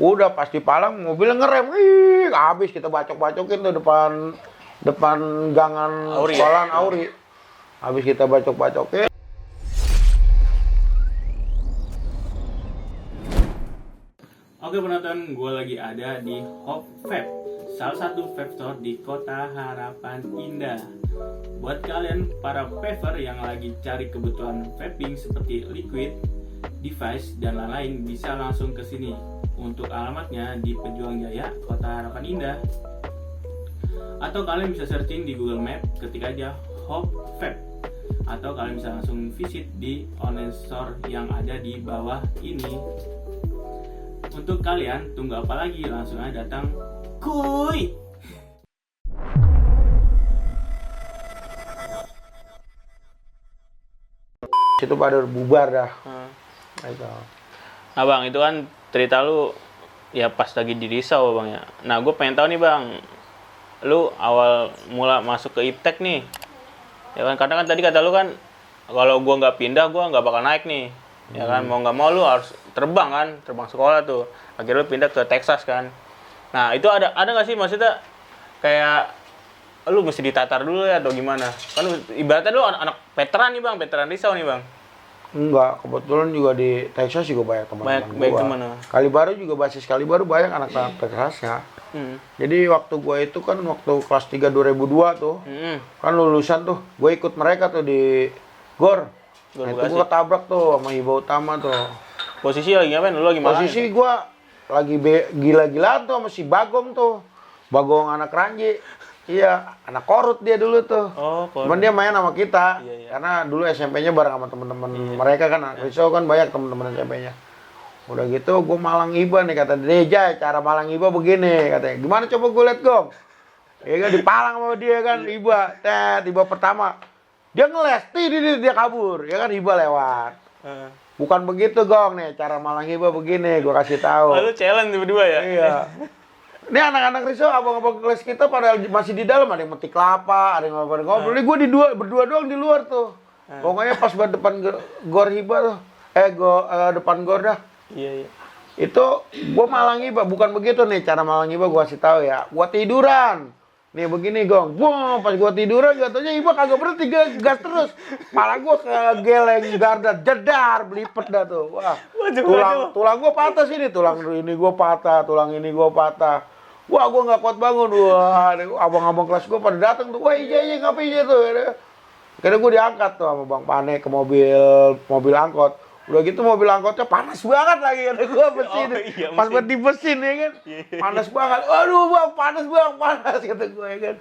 Udah pas dipalang mobilnya ngerem, habis kita bacok-bacokin tuh depan gangan Auri, sekolahan Auri. Habis kita bacok-bacokin. Oke penonton, gue lagi ada di Hop Vape, salah satu vape store di Kota Harapan Indah. Buat kalian para vaper yang lagi cari kebutuhan vaping seperti liquid, device, dan lain-lain bisa langsung ke sini. Untuk alamatnya di Pejuang Jaya, Kota Harapan Indah. Atau kalian bisa searching di Google Map, ketik aja Hop Vape. Atau kalian bisa langsung visit di online store yang ada di bawah ini. Untuk kalian, tunggu apa lagi? Langsung aja datang, kuy! Situ pada bubar dah. Itu. Nah bang, itu kan cerita lu ya pas lagi di Risau bang ya. Nah gue pengen tahu nih bang, lu awal mula masuk ke Iptek nih, ya kan? Karena kan tadi kata lu kan, kalau gue nggak pindah gue nggak bakal naik nih, ya kan? Mau nggak mau lu harus terbang kan, terbang sekolah tuh. Akhirnya lu pindah ke Texas kan. Nah itu ada nggak sih maksudnya kayak lu mesti ditatar dulu ya atau gimana? Kan ibaratnya lu anak veteran nih bang, veteran Risau nih bang. Enggak, kebetulan juga di Texas juga banyak teman-teman Banyak gua. teman. Kalibaru juga basis Kalibaru banyak anak-anak Texasnya. Jadi waktu gua itu kan waktu kelas 3 2002 tuh. Kan lulusan tuh, gue ikut mereka tuh di GOR. Nah, itu gua ketabrak tuh sama Hiba Utama tuh. Posisi lagi ngapain? Lu lagi malah? Posisi gua lagi gila-gilaan tuh sama si Bagong tuh. Bagong anak Ranji. Iya, anak Korut dia dulu tuh. Oh, Korut. Cuman dia main sama kita. Iya. Karena dulu SMP-nya bareng sama temen-temen mereka kan. Risau kan banyak temen-temen SMP-nya. Udah gitu gue malang iba nih kata Deja, cara malang iba begini katanya. Gimana coba gue liat Gong? Ya kan dipalang sama dia kan iba. Iba pertama. Dia ngeles, dia kabur. Ya kan iba lewat. Bukan begitu Gong nih, cara malang iba begini, gue kasih tahu. Lalu challenge berdua ya? Iya. Ini anak-anak Risau, abang-abang kelas kita pada masih di dalam, ada yang metik kelapa, ada yang ngobrol. Ini gue berdua doang di luar tuh. Pokoknya pas depan Gor Hiba tuh, depan Gor dah. Iya. Itu gue malang Hiba, bukan begitu nih cara malang Hiba gue kasih tahu ya. Gue tiduran. Nih begini Gong, pas gue tiduran katanya Hiba kagak berhenti gas terus. Malah gue ke geleng garda, jedar, belipet dah tuh. Wah, tulang gue patah sini, tulang ini gue patah, tulang ini gue patah. Wah, gue nggak kuat bangun. Wah, abang-abang kelas gue pada datang tuh. Wah, iya, ngapain aja tuh. Karena gue diangkat tuh sama Bang Pane ke mobil angkot. Udah gitu mobil angkotnya panas banget lagi. Ada gue mesin. Iya, pas di mesin ya kan. Panas banget. Aduh bang, panas kata gue ya kan.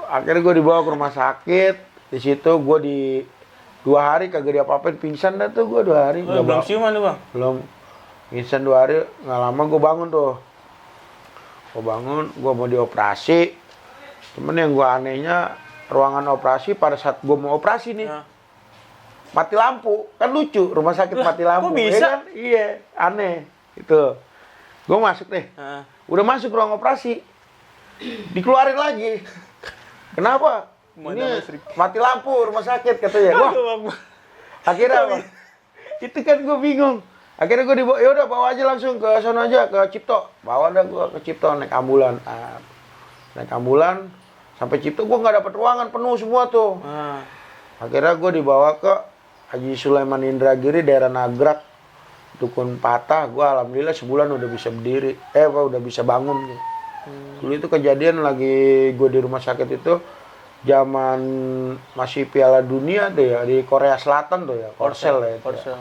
Akhirnya gue dibawa ke rumah sakit. Di situ gue di 2 hari kagak diapa-apain. Pingsan dah tuh gue 2 hari. Belum siuman tuh bang? Belum. Pingsan 2 hari. Nggak lama gue bangun tuh. Gue mau dioperasi. Cuman yang gue anehnya ruangan operasi pada saat gue mau operasi nih mati lampu. Kan lucu rumah sakit mati lampu. Kok bisa? Ya kan? Iya, aneh. Itu. Gue masuk deh. Udah masuk ruang operasi. Dikeluarin lagi. Kenapa? Ini mati lampu rumah sakit katanya. Wah. Akhirnya apa? Itu kan gue bingung. Akhirnya gue dibawa, yaudah bawa aja langsung ke sana aja, ke Cipto. Bawa dah gue ke Cipto, naik ambulan. Naik ambulan, sampai Cipto gue nggak dapet ruangan, penuh semua tuh. Akhirnya gue dibawa ke Haji Sulaiman Indragiri, daerah Nagrak. Dukun patah, gue alhamdulillah sebulan udah bisa berdiri. Udah bisa bangun. Dulu itu kejadian lagi gue di rumah sakit itu, zaman masih Piala Dunia tuh ya, di Korea Selatan tuh ya, Korsel ya. Korsel.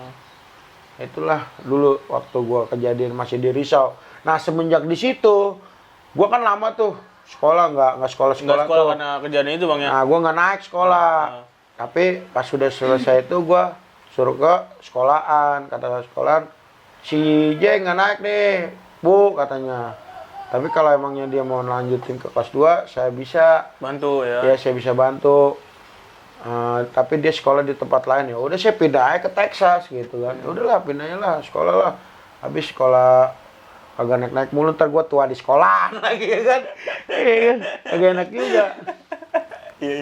Itulah dulu waktu gua kejadian masih di Risau. Nah semenjak di situ, gua kan lama tuh sekolah nggak sekolah tuh. Karena kejadian itu bang ya. Nah gua nggak naik sekolah. Tapi pas sudah selesai itu gua suruh ke sekolahan, kata sekolahan si J nggak naik nih, Bu katanya. Tapi kalau emangnya dia mau lanjutin ke kelas 2, saya bisa bantu ya. Ya saya bisa bantu. Tapi dia sekolah di tempat lain ya udah saya pindah aja ke Texas gitu kan. Udahlah pindahnya lah sekolah lah. Habis sekolah kagak naik mulu ntar gua tua di sekolah lagi ya kan. Iya kan. Kagak enak juga. Iya.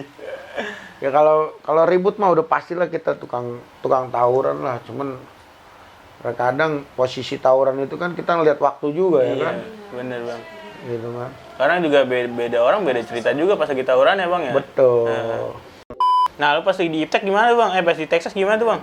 Ya kalau ribut mah udah pastilah kita tukang tawuran lah. Cuman Terkadang posisi tawuran itu kan kita ngeliat waktu juga ya kan. Bener bang. Gitu kan. Karena juga beda orang beda cerita juga pas lagi tawuran ya bang ya. Betul. Nah lu pas lagi di Iptek gimana bang? Pas di Texas gimana tuh bang?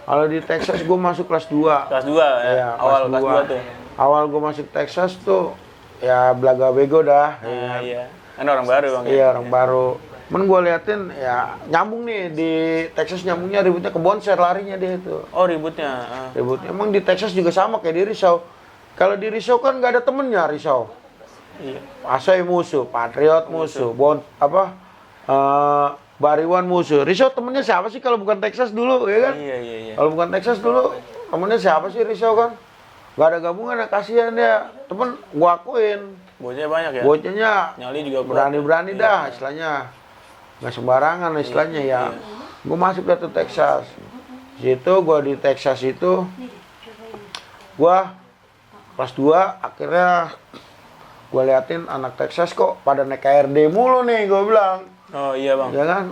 Kalau di Texas gue masuk kelas 2. Kelas 2 ya? Iya, Awal kelas 2 tuh? Awal gue masuk Texas tuh ya belaga bego dah. Nah, iya. Kan orang baru bang ya? Iya orang baru. Men gue liatin ya nyambung nih di Texas nyambungnya ributnya ke Bonser larinya dia itu. Oh ributnya? Ributnya emang di Texas juga sama kayak di Risau. Kalau di Risau kan nggak ada temennya Risau. Iya. Asoy musuh, Patriot musuh, Bariwan musuh. Risau temennya siapa sih kalau bukan Texas dulu ya kan? Iya. Kalau bukan Texas dulu temennya siapa sih Risau kan? Gak ada gabungan ya, kasihan dia. Temen gua akuin. Bocahnya banyak ya? Bocahnya Nyali juga berani-berani dah istilahnya. Nggak sembarangan istilahnya ya. Gua masuk ke Texas. Situ gua di Texas itu gua kelas 2 akhirnya gua liatin anak Texas kok pada naik KRD mulu nih gua bilang. Oh iya bang. Ya kan?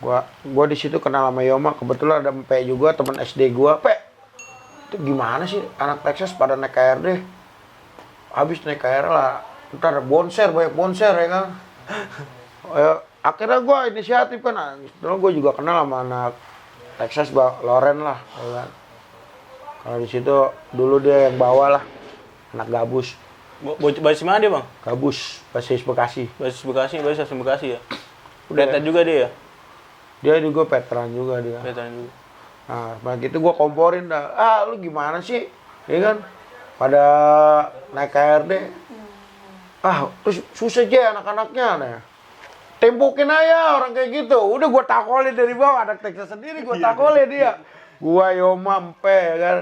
Wah, gua di situ kenal sama Yoma, kebetulan ada Mpe juga teman SD gua. Pe, itu gimana sih anak Texas pada naik KRD? Habis naik KRD lah, ntar banyak bonser ya kan? Akhirnya gua inisiatif kan, setelah gua juga kenal sama anak Texas, Loren lah, ya kan? Kalau di situ dulu dia yang bawa lah, anak Gabus. Basis mana dia bang? Gabus, basis Bekasi. Basis asli Bekasi ya? Udah juga dia ya? Dia juga veteran juga dia. Veteran juga. Nah, begitu gua komporin dah. Lu gimana sih? Ya kan? Pada naik KRD. Terus susah aja anak-anaknya nah. Tempokin aja orang kayak gitu. Udah gua takolin dari bawah, anak Texas sendiri gua takolin dia. Gua Yoma Mpe ya kan.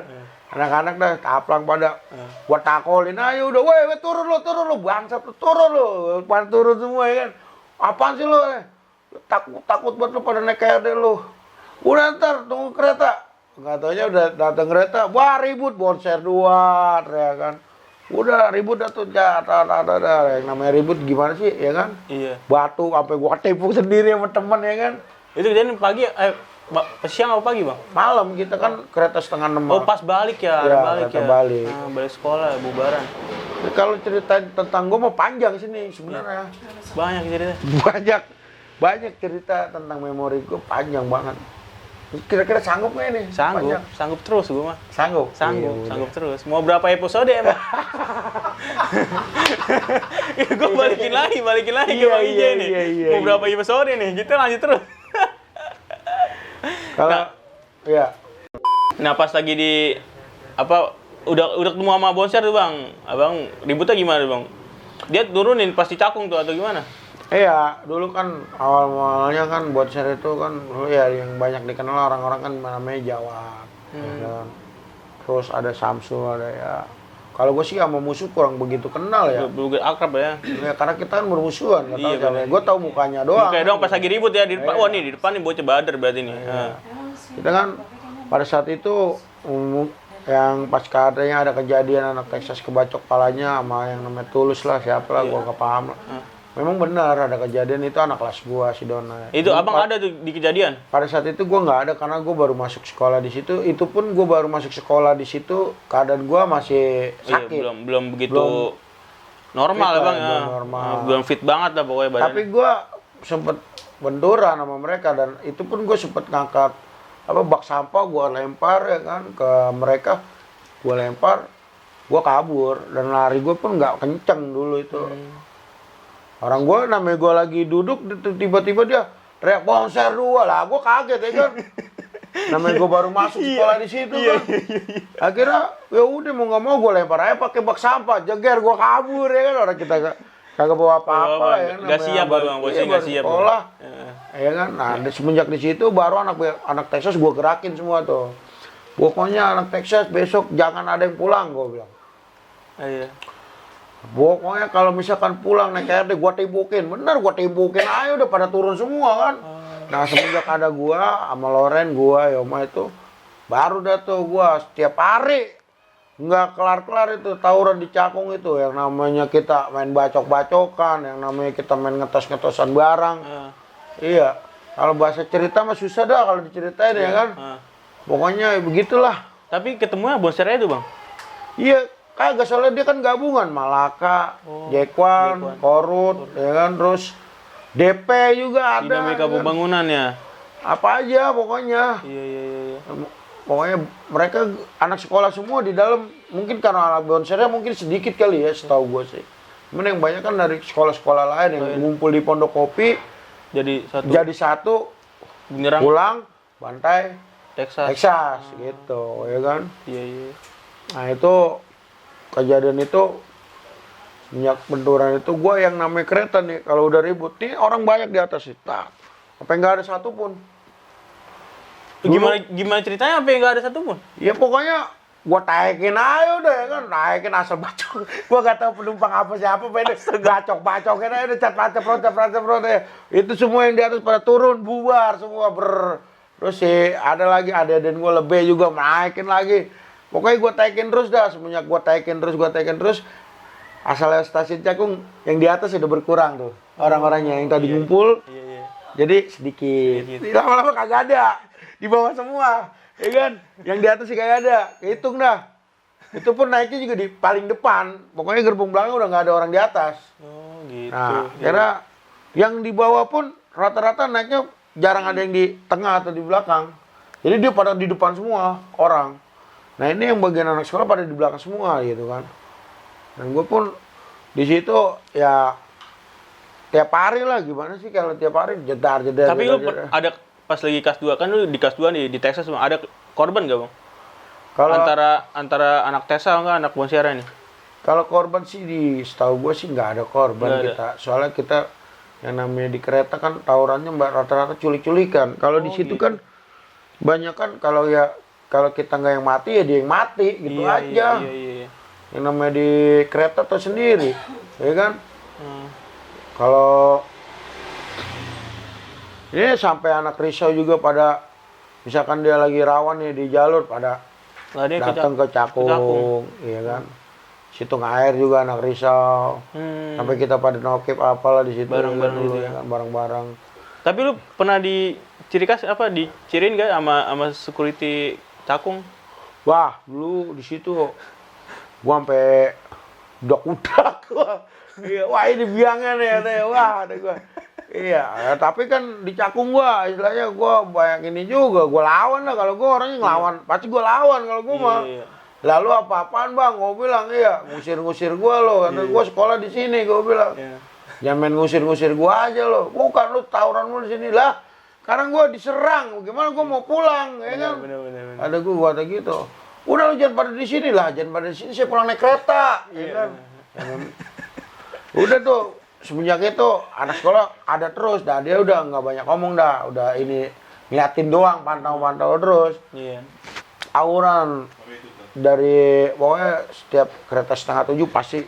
Anak-anak dah taplang pada gua takolin aja udah, weh turun lu, bangsat lu, turun lu. Pada turun semua ya kan. Apaan sih lu? Takut banget lu pada naik KRD lu. Udah ntar tunggu kereta. Nggak taunya udah datang kereta, wah ribut bonser 2 ya kan. Udah ribut dah tuh yang namanya ribut gimana sih ya kan? Iya. Batu sampai gua tepuk sendiri sama teman ya kan. Itu kejadian pagi siang apa pagi bang? Malam kita kan kereta 5:30. Oh pas balik ya, balik ya. Balik. Balik sekolah, bubaran. Kalau cerita tentang gua mau panjang sini sebenarnya. Banyak cerita. Banyak cerita tentang memori gua panjang banget. Kira-kira sanggup nggak ini? Sanggup terus gua mah. Sanggup Terus. Mau berapa episode emang? Gua balikin lagi ke Bang Ije nih. Mau berapa episode nih? Kita lanjut terus. Kalau ya. Nah pas lagi di udah ketemu sama bonser tuh bang, abang ributnya gimana bang? Dia turunin pas di Cakung tuh atau gimana? Iya, dulu kan awal-awalnya kan bonser itu kan dulu ya yang banyak dikenal orang-orang kan namanya Jawa. Ya kan? Terus ada Samsul, ada ya. Kalau gue sih sama musuh kurang begitu kenal ya. Begitu akrab ya. Ya karena kita kan bermusuhan, Iya, gue tahu mukanya doang. Mukanya doang pas lagi ribut ya di depan. Wah nih di depan nih bocah badar berarti nih. Kita kan pada saat itu yang pas keadaannya ada kejadian anak Texas kebacok palanya sama yang namanya Tulus lah, siapa lah, gua nggak paham lah. Memang benar ada kejadian itu anak kelas gua si Dona. Itu abang ada tuh di kejadian? Pada saat itu gua nggak ada karena gua baru masuk sekolah di situ. Itu pun gua baru masuk sekolah di situ keadaan gua masih sakit. Iya, belum begitu normal ya bang ya. Belum fit banget lah pokoknya badannya. Tapi gua sempet benturan sama mereka dan itu pun gua sempet ngangkat bak sampah gua lempar ya kan ke mereka. Gua lempar, gua kabur dan lari gua pun nggak kenceng dulu itu. Orang gue namanya gue lagi duduk, tiba-tiba dia teriak bonser 2 lah, gue kaget ya kan. Namanya gue baru masuk sekolah di situ kan. Akhirnya ya udah mau nggak mau gue lempar aja pakai bak sampah, jeger gue kabur ya kan. Orang kita kagak bawa apa-apa ya kan. Nggak siap bang, bosnya nggak siap. Sekolah, ya kan. Nah semenjak di situ baru anak Texas gue gerakin semua tuh. Pokoknya anak Texas besok jangan ada yang pulang gue bilang. Iya. Pokoknya kalau misalkan pulang naik KRD gua tembokin, bener gua tembokin aja udah pada turun semua kan. Nah semenjak ada gua sama Loren, gua Yoma itu baru dah tuh gua setiap hari nggak kelar-kelar itu tawuran di Cakung itu yang namanya kita main bacok-bacokan, yang namanya kita main ngetos-ngetosan barang. Iya, kalau bahasa cerita mah susah dah kalau diceritain ya kan. Pokoknya begitulah. Tapi ketemunya bonsernya itu, Bang? Iya, kagak, soalnya dia kan gabungan Malaka, Jekwan, Korut, ya kan, terus DP juga ada. Dinamika kan. pembangunan ya. Apa aja pokoknya. Iya. Pokoknya mereka anak sekolah semua di dalam. Mungkin karena anak bonsernya mungkin sedikit kali ya, setahu gue sih. Cuman yang banyak kan dari sekolah-sekolah lain yang ngumpul di Pondok Kopi. Jadi satu, Benerang. pulang, bantai, Texas. gitu, ya kan. Iya. Nah itu, kejadian itu, minyak benturan itu, gue yang namanya kereta nih, kalau udah ribut, nih orang banyak di atas itu. Apa nggak ada satupun. Gimana ceritanya sampai nggak ada satupun? Ya pokoknya gua taikin aja udah ya kan, taikin asal bacok. Gua gak tahu penumpang apa siapa, ini bacok-bacokin aja udah cat ya. Itu semua yang di atas pada turun, bubar semua Terus sih ada lagi adik-adik gua lebih juga naikin lagi. Pokoknya gua taikin terus dah, semenjak gua taikin terus. Asalnya stasiun Cakung yang di atas udah berkurang tuh. Orang-orangnya yang tadi ngumpul. Iya. Jadi sedikit. Lama-lama kagak ada. Di bawah semua, ya kan? Yang di atas sih kagak ada. Hitung dah. Itu pun naiknya juga di paling depan. Pokoknya gerbong belakang udah nggak ada orang di atas. Oh, gitu. Nah, karena yang di bawah pun rata-rata naiknya jarang ada yang di tengah atau di belakang. Jadi dia pada di depan semua orang. Nah, ini yang bagian anak sekolah pada di belakang semua gitu kan. Dan gue pun di situ ya tiap hari lah, gimana sih kalau tiap hari jedar. Tapi lu ada pas lagi kelas 2 kan, lu di kelas 2 di Texas, ada korban gak, Bang? Kalau antara anak Tesa enggak anak Bonsiara nih? Kalau korban sih setahu gue sih nggak ada korban kita. Soalnya kita yang namanya di kereta kan tawurannya rata-rata culik-culikan. Kalau di situ gitu. kan banyak kan kalau kita nggak yang mati ya dia yang mati gitu aja. Iya. Yang namanya di kereta tuh sendiri, ya kan? Kalau ini sampai anak risau juga pada, misalkan dia lagi rawan nih di jalur pada datang ke Cakung, iya kan? Situ air juga anak risau. Sampai kita pada nokip apalah di situ bareng-bareng gitu ya kan, bareng-bareng. Tapi lu pernah diciriin gak sama security Cakung? Wah, dulu di situ gua sampai udak-udak. Iya, wah ini biangnya nih katanya. Wah, ada gua. Iya, tapi kan di Cakung gua, istilahnya gua banyak ini juga, gua lawan lah kalau gua orangnya ngelawan, pasti gua lawan kalau gua mah. Lalu apa-apaan Bang, gua bilang, iya, ngusir-ngusir gua lo, karena gua sekolah di sini, gua bilang. Jangan main ngusir-ngusir gua aja lo, bukan lu tawuran lu di sini lah. Sekarang gua diserang, gimana gua mau pulang, ya kan? Bener. Ada gua kata gitu. Udah lu jangan pada di sini lah, jangan pada di sini, saya pulang naik kereta, ya kan? Udah tuh. Semenjak itu anak sekolah ada terus, dah dia udah nggak banyak ngomong dah, udah ini ngeliatin doang, pantau terus. Iya. Tawuran dari pokoknya setiap kereta 6:30 pasti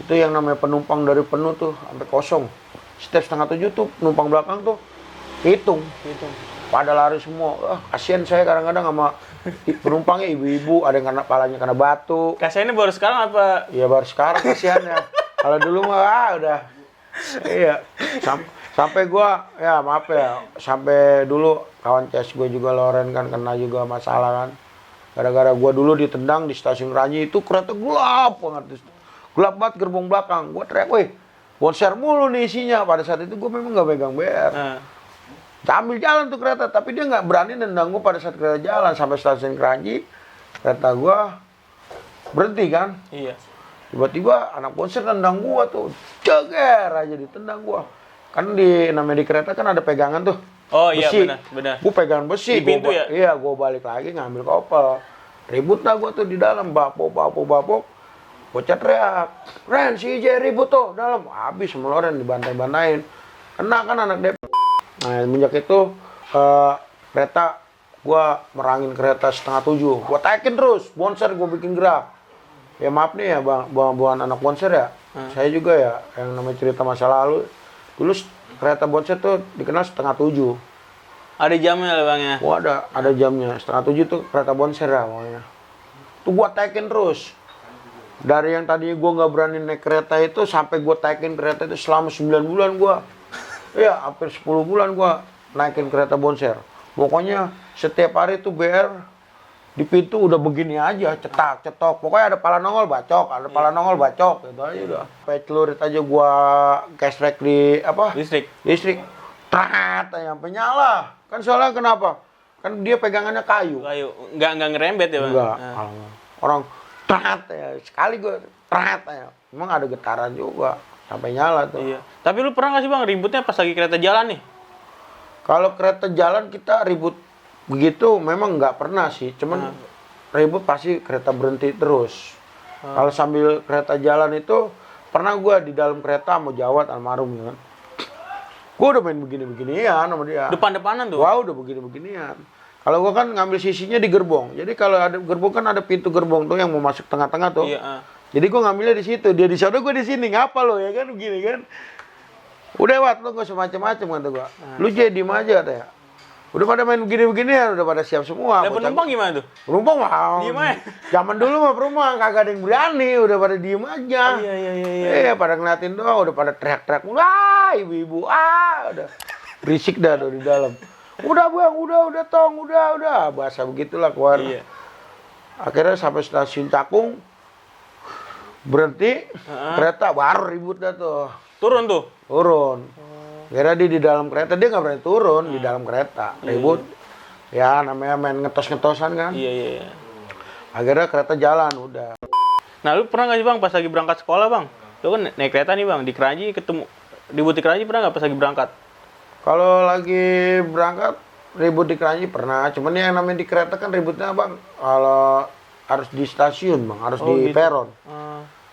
itu yang namanya penumpang dari penuh tuh sampai kosong. Setiap 6:30 tuh penumpang belakang tuh hitung. Pada lari semua. Kasihan saya kadang-kadang sama penumpangnya ibu-ibu, ada yang kena palanya kena batu. Kasihannya baru sekarang apa? Iya baru sekarang kasihannya. Kalau dulu mah udah. Iya, sampai gua ya maaf ya, sampai dulu kawan CS gue juga Loren kan kena juga masalah kan, gara-gara gua dulu ditendang di stasiun Kranji itu kereta gelap banget gerbong belakang, gua teriak, weh bonser mulu nih isinya. Pada saat itu gua memang nggak pegang BR, sambil jalan tuh kereta, tapi dia nggak berani nendang gua pada saat kereta jalan sampai stasiun Kranji, kereta gua berhenti kan. Iya. Tiba-tiba anak bonser nendang gua tuh, ceger aja ditendang gua. Kan namanya di kereta kan ada pegangan tuh. Oh besi. Iya benar. Gua pegangan besi. Di pintu ya? Iya, gua balik lagi ngambil kopel. Ribut dah gua tuh di dalam, bapok. Bocah teriak, Ren si J ribut tuh dalam. Habis semua Ren dibantai-bantain. Kena kan anak Dep. Nah, semenjak itu kereta gua merangin kereta 6:30. Gua taikin terus, bonser gua bikin gerak. Ya maaf nih ya buat anak bonser ya. Saya juga ya yang namanya cerita masa lalu. Dulu kereta bonser tuh dikenal 6:30. Ada jamnya lah Bang ya. Wah ada jamnya. 6:30 tuh kereta bonser ya pokoknya. Tuh gua taikin terus. Dari yang tadinya gua nggak berani naik kereta itu sampai gua taikin kereta itu selama 9 bulan gua. Iya, hampir 10 bulan gua naikin kereta bonser. Pokoknya setiap hari tuh BR Di pintu udah begini aja, cetak, cetok. Pokoknya ada pala nongol bacok, ada pala nongol bacok, gitu aja udah. Sampai celurit aja gua gesrek di apa? Listrik. Trat, sampai nyala. Kan soalnya kenapa? Kan dia pegangannya kayu. Nggak ngerembet ya, Bang? Enggak. Orang trat ya, sekali gua trat ya. Emang ada getaran juga sampai nyala tuh. Iya. Tapi lu pernah nggak sih, Bang, ributnya pas lagi kereta jalan nih? Kalau kereta jalan kita ribut begitu memang nggak pernah sih, cuman ribut pasti kereta berhenti terus. Kalau sambil kereta jalan itu pernah gua di dalam kereta mau jawat almarhum ya kan. Gua udah main begini-beginian sama dia. Depan-depanan tuh? Gua udah begini-beginian. Kalau gua kan ngambil sisinya di gerbong. Jadi kalau ada gerbong kan ada pintu gerbong tuh yang mau masuk tengah-tengah tuh. Iya. Jadi gua ngambilnya di situ, dia di sana gua di sini. Ngapa lo ya kan begini kan? Udah Wat, lo gak usah macem-macem kata gua. Lu jadi diem aja katanya. Udah pada main begini-begini ya, udah pada siap semua. Nah, penumpang gimana tuh? Penumpang mau. Diem aja. Zaman dulu mah penumpang kagak ada yang berani, udah pada diem aja. Iya. Pada ngeliatin doang, udah pada teriak-teriak. Wah, ibu-ibu, udah. Berisik dah tuh di dalam. Udah Bang, udah Tong, udah. Bahasa begitulah keluar. Iya. Akhirnya sampai stasiun Cakung, berhenti, kereta baru ribut dah tuh. Turun tuh? Turun. Kira dia di dalam kereta, dia nggak berani turun di dalam kereta. Ribut. Ya namanya main ngetos-ngetosan kan. Iya. Akhirnya kereta jalan, udah. Nah, lu pernah nggak sih, Bang, pas lagi berangkat sekolah, Bang? Lu kan naik kereta nih, Bang, di Kranji ketemu ribut di Kranji, pernah nggak pas lagi berangkat? Kalau lagi berangkat, ribut di Kranji pernah. Cuman yang namanya di kereta kan ributnya, Bang, kalau harus di stasiun, Bang, harus di gitu. peron.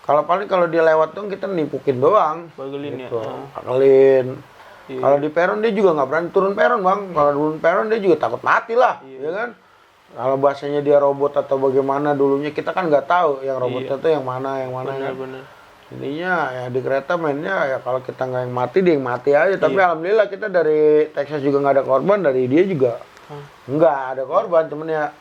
Kalau paling kalau dia lewat dong kita nimpukin doang. Bagelin gitu. ya. Akelin. Iya. Kalau di peron dia juga nggak berani turun peron, Bang. Kalau turun peron dia juga takut mati lah, ya kan? Kalau bahasanya dia robot atau bagaimana dulunya kita kan nggak tahu yang robotnya tuh yang mana kan. Bener. Intinya ya di kereta mainnya ya kalau kita nggak yang mati dia yang mati aja. Tapi alhamdulillah kita dari Texas juga nggak ada korban, dari dia juga nggak ada korban. Cuman ya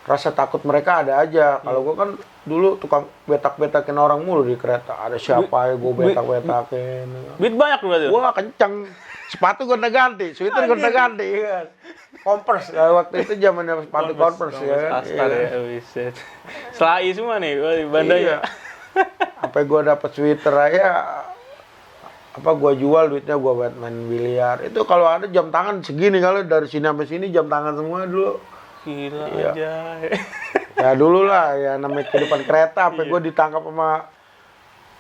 rasa takut mereka ada aja. Kalau gua kan dulu tukang betak-betakin orang mulu di kereta. Ada siapa ya gua betak-betakin. Duit banyak lu berarti? Wah kenceng. Sepatu gonta ganti, sweater gonta ganti kan. Converse waktu itu zamannya sepatu Converse ya. Astar ya, wiset. Selai semua nih bandanya. Iya. Apa gua dapat sweater aja apa gua jual duitnya gua buat main biliar. Itu kalau ada jam tangan segini, kalau dari sini sampai sini jam tangan semua dulu. Gila Iya. aja. Ya dulu lah ya namanya kehidupan kereta. Sampai gua ditangkap sama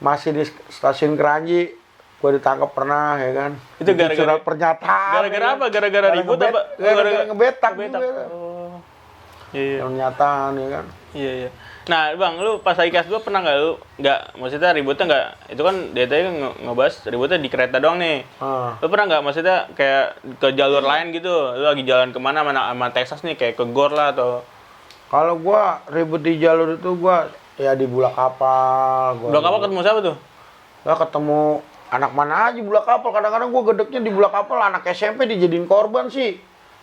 masih di stasiun Kranji. Gua ditangkap pernah ya kan. Itu gara-gara surat pernyataan. Gara-gara apa? Gara-gara ribut apa? Gara-gara ngebetak juga. Oh. Iya. Pernyataan ya kan. Iya. Nah, Bang, lu pas lagi kelas 2 pernah nggak lu maksudnya ributnya nggak, itu kan dia tadi ngebahas ributnya di kereta doang nih. Lu pernah nggak maksudnya kayak ke jalur lain gitu? Lu lagi jalan kemana sama Texas nih, kayak ke GOR lah atau? Kalau gua ribut di jalur itu gua ya di bulak kapal. Bulak kapal ketemu siapa tuh? Gua ketemu anak mana aja bulak kapal. Kadang-kadang gua gedeknya di bulak kapal anak SMP dijadiin korban sih.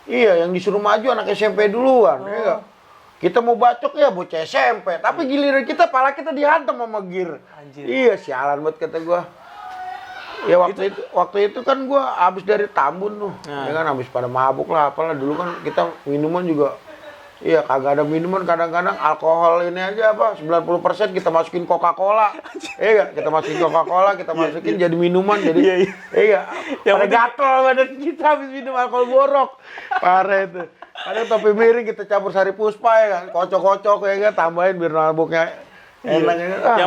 Iya, yang disuruh maju anak SMP duluan. Iya. Kita mau bacok ya bocah SMP, tapi giliran kita pala kita dihantam sama gear. Anjir. Iya, sialan banget kata gua. Ya waktu itu kan gua habis dari Tambun tuh. Ya kan habis pada mabuk lah apalah, dulu kan kita minuman juga. Iya, kagak ada minuman, kadang-kadang alkohol ini aja apa 90% kita masukin Coca-Cola. Iya, kita masukin Coca-Cola, kita masukin jadi minuman jadi. Iya. Pada gatel badan kita habis minum alkohol borok. Parah itu. Ada topi miring kita campur sari puspa ya kan, kocok-kocok ya kan, tambahin biar mabuknya enak ya kan.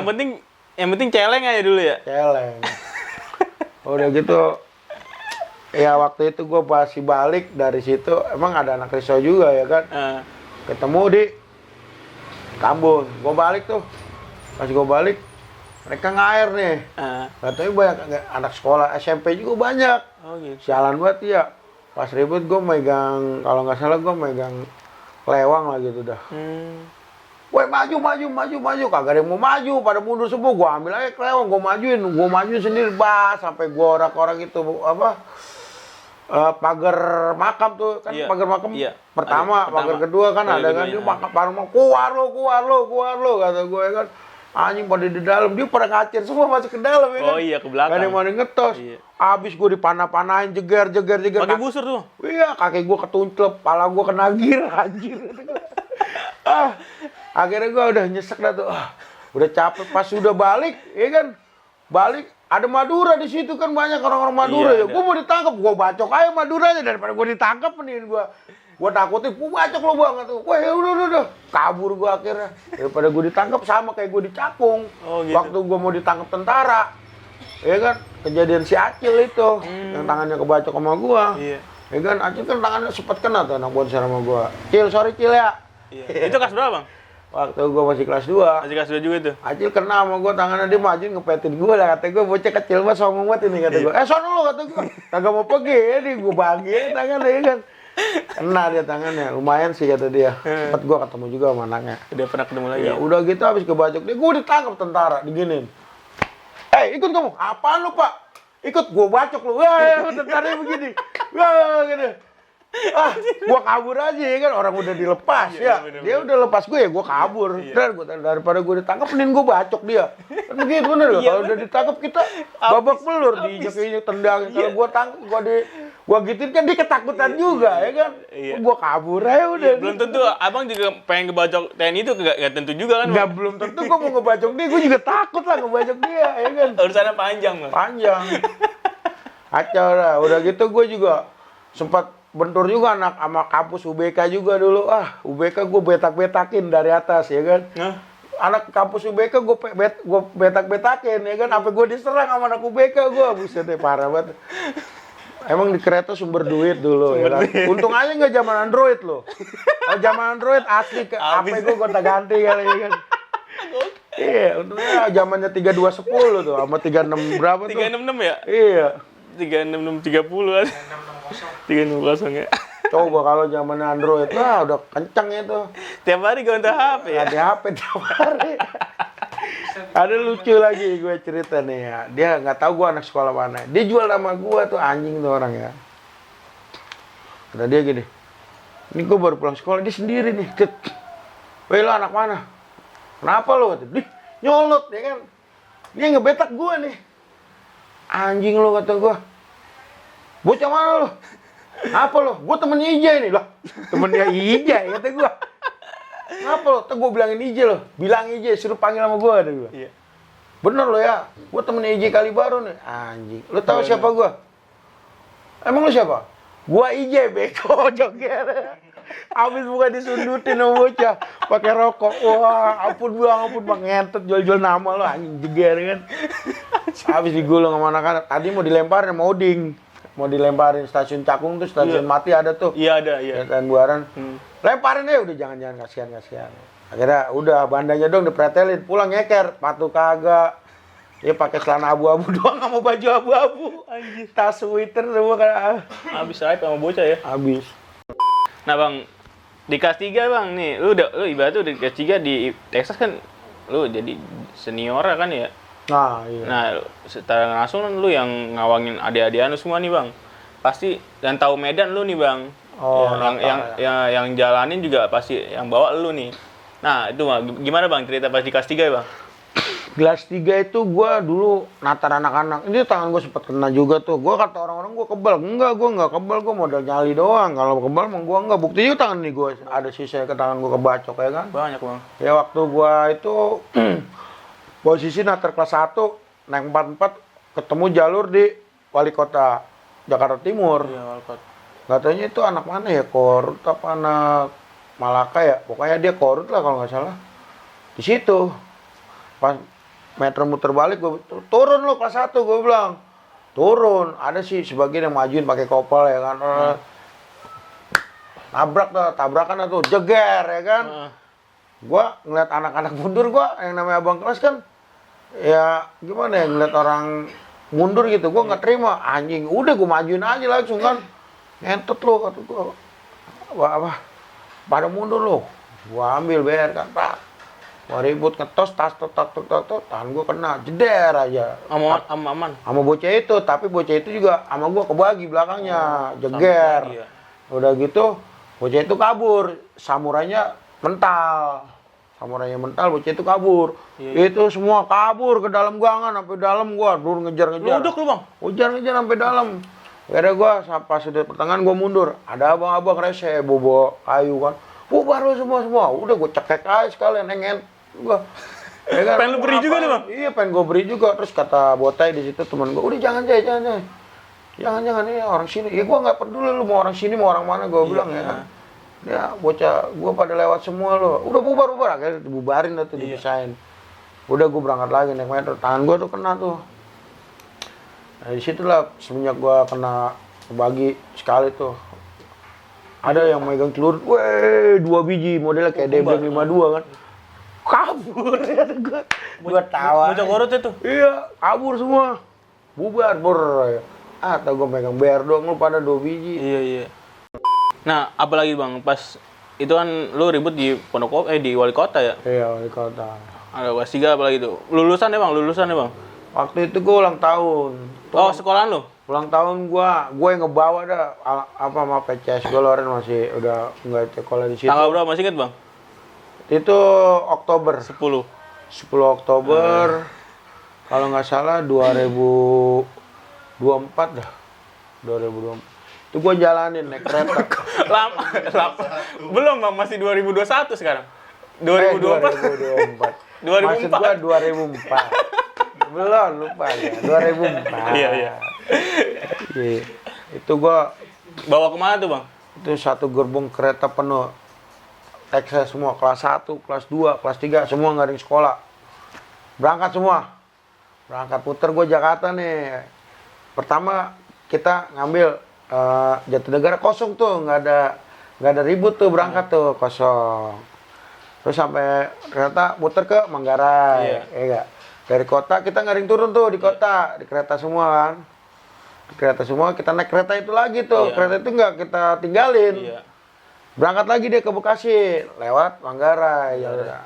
Yang penting celeng aja dulu ya. Celeng. Udah gitu. Ya waktu itu gue masih balik dari situ, emang ada anak risau juga ya kan. Ketemu di Tambun. Gue balik tuh. Pas gue balik, mereka ngair nih. Katanya banyak anak sekolah SMP juga banyak. Oh gitu. Sialan banget ya. Pas ribut gue megang, kalau nggak salah gue megang lewang lah gitu dah. Woi maju, kagak ada yang mau maju, pada mundur semua, gue ambil aja kelewang, gue majuin sendiri, sampai gue orak-orak itu apa, pagar makam tuh, kan pagar makam pertama, pagar kedua kan ada kan, dia pagar makam, keluar lo, kata gue kan, anjing pada di dalam, dia pada ngacir semua masuk ke dalam ya kan. Oh iya, ke belakang. Gak ada yang mau ngetos. Abis gue dipanah-panahin, jeger. Pakai busur tuh? Iya, kaki gue ketunclep, pala gue kena gir, anjir. Akhirnya gua udah nyesek dah tuh. Udah capek pas udah balik, ya kan? Balik ada Madura di situ kan banyak orang-orang Madura ya. Gua mau ditangkap, gua bacok aja Maduranya daripada gua ditangkap mendingan gua takutin, gua bacok lo banget tuh. Wah, ya udah. Kabur gua akhirnya. Daripada gua ditangkap sama kayak gua dicakung. Oh, gitu. Waktu gua mau ditangkap tentara. Ya kan? Kejadian si Acil itu yang tangannya kebacok sama gua. Iya. Ya kan? Acil kan tangannya sempat kena tuh anak bonser sama gua. Cil, sorry Cil ya. Iya. Itu kelas berapa, Bang? Waktu gua masih kelas 2. Masih kelas 2 juga itu. Acil kena sama gua, tangannya dia maju ngepetin gua lah, kata gua bocah kecil mah sombong banget ini, kata gua. Sono lu, kata gua. Kagak mau pergi ya, nih gua bagi tangannya ya kan. Kena dia tangannya, lumayan sih kata dia. Sempat gua ketemu juga sama anaknya. Udah pernah ketemu lagi. Ya udah gitu habis kebacok dia, gua ditangkap tentara, diginin. Ikut kamu. Apaan lu, Pak? Ikut gua bacok lu. Wah, tentaranya begini. Wah, gitu. Gua kabur aja ya kan, orang udah dilepas ya. Bener. Dia udah lepas gue ya, gua kabur. Daripada gua ditangkap, mending gua bacok dia. Kan begitu bener loh. Kalau udah ditangkap kita babak belur, diinjek-injek tendang. Kalau gua tangkap, gua gituin kan dia ketakutan juga ya kan. Gua kabur aja udah. Belum tentu abang juga pengen ngebacok TNI itu gak tentu juga kan, Bang? Nggak, belum tentu gua mau ngebacok dia, gua juga takut lah ngebacok dia ya kan. Urusannya panjang, Bang. Panjang. Kacau lah. Udah gitu gua juga sempat bentur juga anak sama kampus UBK juga dulu. UBK gue betak-betakin dari atas ya kan. Anak kampus UBK gue betak-betakin ya kan. Sampai gue diserang sama anak UBK gue. Buset deh, parah banget. Emang di kereta sumber duit dulu ya kan. Untung aja nggak zaman Android loh. Kalau zaman Android asli HP gue gonta-ganti kali ya kan. Iya, untungnya zamannya 3210 tuh sama 36 berapa tuh? 366 ya? Iya. 36630 kan. 360 ya. Coba kalau zaman Android, udah kenceng itu. Tiap hari gonta HP ya? Ada HP tiap hari. Ada lucu lagi gue cerita nih ya. Dia nggak tahu gue anak sekolah mana. Dia jual sama gue tuh, anjing tuh orang ya. Kata dia gini, ini gue baru pulang sekolah, dia sendiri nih. Weh, lo anak mana? Kenapa lo? Dih, nyolot ya kan. Dia ngebetak gue nih. Anjing lo, kata gue. Bocah mana lo? Apa lo? Gue temennya Ija ini lah. Temennya Ija, kata gue. Kenapa lo? Tuh gue bilangin Ija lo. Bilang Ija, suruh panggil sama gue, kata gue. Iya. Bener lo ya. Gue temennya Ija kali baru nih. Anjing. Lo tahu siapa gue? Emang lo siapa? Gue Ija, beko, joger. Abis bukan disundutin sama bocah. Pakai rokok. Wah, ampun bang, ngentet jual-jual nama lo, anjing jeger kan. Abis digulung sama anak-anak. Tadi mau dilemparin sama Oding. Mau dilemparin stasiun Cakung tuh, stasiun mati ada tuh. Iya ada, iya. Dan Buaran. Lemparin aja udah, jangan kasihan. Akhirnya udah bandanya dong dipretelin, pulang nyeker, patuh kagak. Dia pakai celana abu-abu doang sama baju abu-abu. Anjir, tas sweater semua kan. Habis hype sama bocah ya. Habis. Nah, Bang, di kelas 3 Bang nih, lu ibaratnya udah di kelas 3 di Texas kan lu jadi senior kan ya. Nah, iya. Nah, secara langsung lu yang ngawangin adik-adikan lu semua nih, Bang. Pasti dan tahu medan lu nih, Bang. Oh, yang jalanin juga pasti yang bawa lu nih. Nah, itu Bang, gimana Bang cerita pas di kelas 3 ya, Bang? Kelas 3 itu gua dulu natar anak-anak. Ini tangan gua sempat kena juga tuh. Gua kata orang-orang gua kebal. Enggak, gua enggak kebal, gua modal nyali doang. Kalau kebal mah gua enggak. Buktinya tangan nih gua ada sisa ke tangan gua kebacok ya kan. Banyak, Bang. Ya waktu gua itu posisi natar kelas 1 naik 44 ketemu jalur di Wali Kota Jakarta Timur. Iya, Wali Kota. Katanya itu anak mana ya? Korut apa anak Malaka ya? Pokoknya dia Korut lah kalau nggak salah. Di situ pas metro muter balik, gue turun lo kelas 1, gue bilang turun. Ada sih sebagian yang majuin pakai kopel ya kan. Tabrakan tuh, jeger ya kan. Gua ngeliat anak-anak mundur, gua yang namanya abang kelas kan ya gimana ya, ngeliat orang mundur gitu, gua nggak terima. Anjing, udah gua majuin aja langsung kan. Ngentot lo, kata gua. Apa? Pada mundur lo. Gua ambil BR kan, Pak. Gua ribut, ngetos, tangan gua kena, jeder aja. Sama bocah itu, tapi bocah itu juga sama gua kebagi belakangnya, jeger. Udah gitu, bocah itu kabur, samurainya mental, bocah itu kabur. Iya. Itu semua kabur ke dalam gangan, sampai dalam gua, dulu ngejar-ngejar. Luduk lu Bang? Ngejar sampai dalam. Akhirnya gua pas sudah pertengahan gua mundur. Ada abang-abang rese, bobo kayu kan. bubar lo semua. Udah gue cekek aja sekalian, nengen. Gua. Ya kan? Pengen lu beri juga nih, Bang? Iya, pengen gue beri juga. Terus kata Botai di situ teman gue, udah jangan. Jangan ini orang sini. Ya gue nggak peduli lu mau orang sini mau orang mana, gue bilang ya kan. Ya bocah gue pada lewat semua lo. Udah bubar akhirnya dibubarin tuh, dipisahin. Udah gue berangkat lagi naik metro. Tangan gue tuh kena tuh. Nah disitulah semenjak gue kena bagi sekali tuh. Ada yang megang telur, 2 biji modelnya kayak DB52 kan. Kabur ya gue tawa. Bocah korut itu. Iya, kabur semua. Bubar. Atau gue megang BR doang, lu pada 2 biji. Iya. Nah, apalagi Bang, pas itu kan lu ribut di di wali kota ya? Iya, wali kota. Ada kelas 3 apalagi itu. Lulusan ya Bang? Waktu itu gue ulang tahun. Oh, sekolahan lu? Ulang tahun gue yang ngebawa dah sama PCS gue Loren masih udah nggak sekolah di situ. Tanggal berapa masih inget Bang? Itu Oktober. 10 Oktober. Kalau nggak salah 2024 dah. 2024. Itu gue jalanin naik kereta. Lama. Belum Bang, masih 2021 sekarang. 2024. 2024. Maksud gue 2004. Belum, lupa ya. 2004. Iya. Itu gue bawa kemana tuh Bang? Itu satu gerbong kereta penuh. Texas semua, kelas 1, kelas 2, kelas 3, semua nggak ada yang sekolah. Berangkat semua. Berangkat puter gue Jakarta nih. Pertama kita ngambil Jatinegara kosong tuh, nggak ada ribut tuh berangkat tuh kosong. Terus sampai kereta puter ke Manggarai, ya enggak. Dari kota kita nggak ada yang turun tuh di kota, di kereta semua kan. Di kereta semua kita naik kereta itu lagi tuh, kereta itu nggak kita tinggalin. Iya. Berangkat lagi dia ke Bekasi, lewat Manggarai. Ya udah.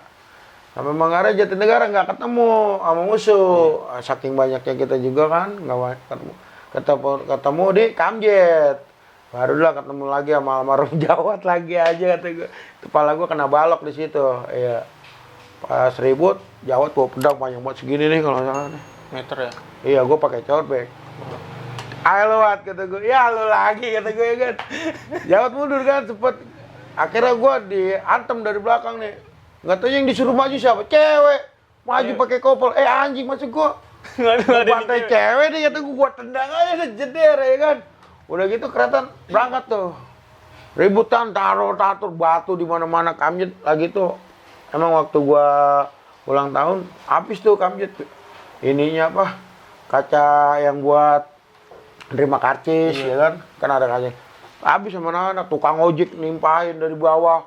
Sampai Manggarai Jatinegara nggak ketemu sama musuh. Saking banyaknya kita juga kan, nggak ketemu di Kamjet. Barulah ketemu lagi sama almarhum Jawat lagi aja kata gue. Kepala gue kena balok di situ. Iya. Pas ribut, Jawat bawa pedang panjang banget segini nih kalau nggak salah nih. Meter ya? Iya, gue pakai cowbag. Ayo Wat, kata gue. Ya lu lagi kata gue ya kan. Jawat mundur kan cepet. Akhirnya gue diantem dari belakang nih. Nggak tahu yang disuruh maju siapa? Cewek. Maju pakai kopel. Anjing masuk gue. Bantai cewek nih kata gue tendang aja jeder ya kan. Udah gitu kereta berangkat tuh. Ributan taruh batu di mana-mana Kamjet lagi tuh. Emang waktu gue ulang tahun habis tuh Kamjet. Ininya apa? Kaca yang buat terima karcis ya kan. Kan ada kaca. Habis sama anak tukang ojek nimpahin dari bawah.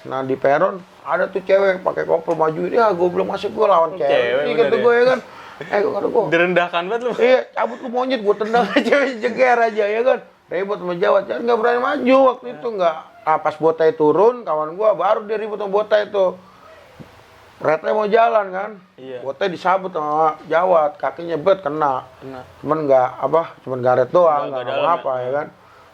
Nah di peron ada tuh cewek pakai kopel maju dia, gue belum masuk gue lawan cewek. Ini kata gue ya kan. Kata gue. Direndahkan banget lu. Iya, cabut lu monyet gue tendang cewek jeger aja ya kan. Ribut sama Jawat, kan nggak berani maju waktu itu nggak. Pas Botai turun, kawan gue baru dia ribut sama Botai tuh. Kereta mau jalan kan. Iya. Botai disabut sama Jawat, kakinya kena. Cuman cuman garet doang, nggak apa-apa ya kan.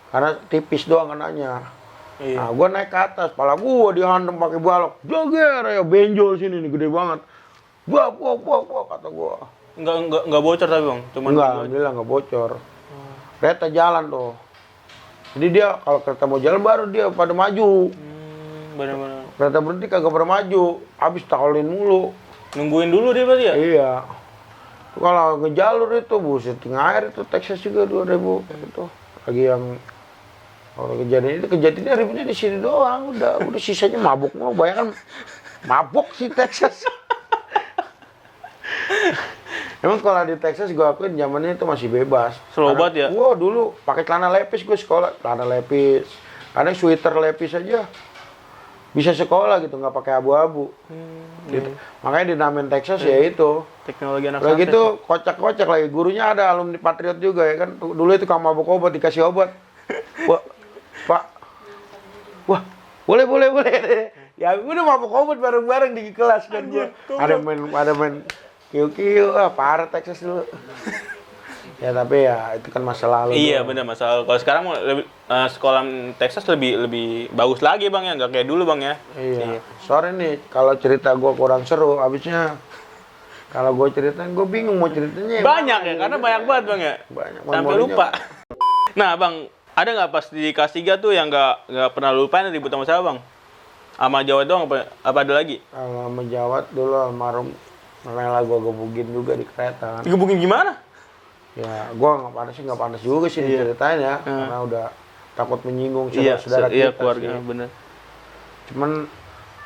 Karena tipis doang kenanya. Iya. Nah, gue naik ke atas, kepala gue dihantam pakai balok. Joger ya benjol sini nih gede banget. Buah, kata gue. Enggak bocor tapi Bang, cuman enggak, alhamdulillah enggak bocor. Kereta jalan tuh. Jadi dia kalau kereta mau jalan baru dia pada maju. Benar-benar. Kereta berhenti kagak pernah maju, habis takolin mulu. Nungguin dulu dia berarti ya? Iya. Kalau ngejalur itu buset tengah air itu Texas juga 2000 itu. Lagi yang kalau kejadiannya ributnya di sini doang, udah sisanya mabuk mau, bayangkan mabuk si Texas. Emang kalau di Texas gue akuin zamannya itu masih bebas. Slow banget ya? Wah dulu pakai celana lepis gue sekolah, celana lepis, kadang sweater lepis aja bisa sekolah gitu, nggak pakai abu-abu. Gitu. Makanya dinamain Texas ya itu. Teknologi anak santai. Lagi itu kocak-kocak lagi, gurunya ada alumni Patriot juga ya kan. Dulu itu kalau mabuk obat dikasih obat. Wah, Pak, wah boleh. Ya udah mabuk obat bareng-bareng di kelas kan dia. Ada main kiu-kiu, parah Texas dulu. Ya tapi ya itu kan masa lalu. Iya benar masa lalu. Kalau sekarang sekolah Texas lebih bagus lagi Bang ya, nggak kayak dulu Bang ya. Iya. Sorry nih kalau cerita gue kurang seru, abisnya kalau gue ceritain gue bingung mau ceritanya. Banyak ya, karena banyak banget Bang ya. Banyak. Sampai lupa. Nah Bang, ada nggak pas di kelas 3 tuh yang nggak pernah lupain ribut sama siapa Bang? Sama Jawa doang apa ada lagi? Sama Jawa dulu almarhum rela gue gebugin juga di kereta kan. Digebukin gimana? Ya, gue nggak panas juga sih diceritain ya, karena udah takut menyinggung saudara-saudara kita. Iya, keluarga, bener. Cuman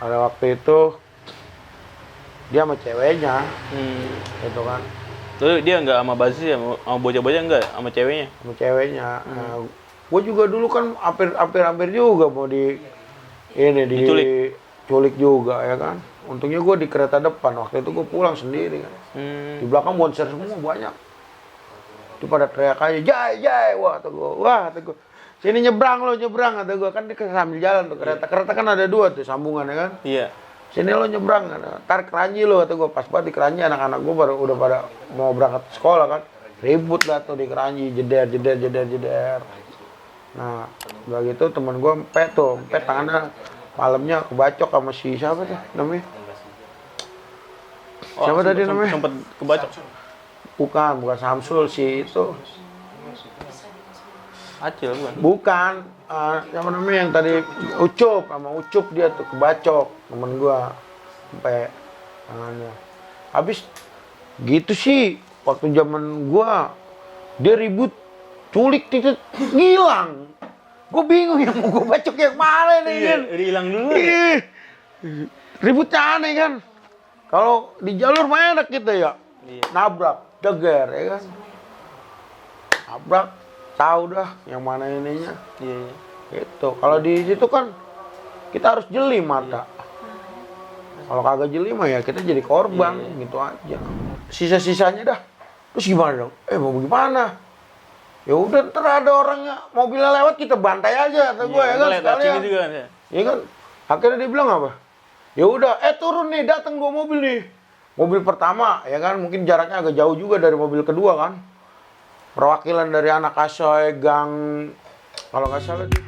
pada waktu itu dia sama ceweknya, gitu kan. Lalu dia nggak sama basis ya, sama bocah-bocah nggak, sama ceweknya? Sama ceweknya. Nah, gue juga dulu kan hampir juga mau diculik juga ya kan. Untungnya gue di kereta depan, waktu itu gue pulang sendiri kan. Di belakang monster semua banyak. Itu pada teriak aja, jai, wah kata gue. Sini nyebrang kata gue, kan dia sambil jalan tuh kereta. Kereta kan ada 2 tuh sambungan ya kan. Iya. Sini lo nyebrang, tarik keranji lo kata gue. Pas banget di keranji anak-anak gue udah pada mau berangkat sekolah kan. Ribut lah tuh di keranji, jeder. Nah, udah gitu teman gue empet tangannya malamnya kebacok sama si siapa tuh namanya? Siapa tadi namanya? Sempet kebacok. Bukan Samsul si itu. Acil bukan? Bukan, siapa namanya yang tadi Ucup dia tuh kebacok temen gua sampai tangannya. Habis gitu sih waktu zaman gua dia ribut culik titik ngilang. Gua bingung yang mau gua bacok yang mana nih kan. Hilang dulu. Ributnya aneh kan. Kalau di jalur mah enak kita ya. Nabrak, deger ya kan. Nabrak, tahu dah yang mana ininya. Iya. Gitu. Kalau di situ kan kita harus jeli mata. Kalau kagak jeli mah ya kita jadi korban gitu aja. Sisa-sisanya dah. Terus gimana dong? Mau gimana? Ya udah ntar ada orangnya mobilnya lewat kita bantai aja kata gue ya kan sekalian. Iya kan. Akhirnya dia bilang apa? Ya udah, turun nih, datang gua mobil nih. Mobil pertama ya kan mungkin jaraknya agak jauh juga dari mobil kedua kan. Perwakilan dari anak asoy gang kalau nggak salah dia.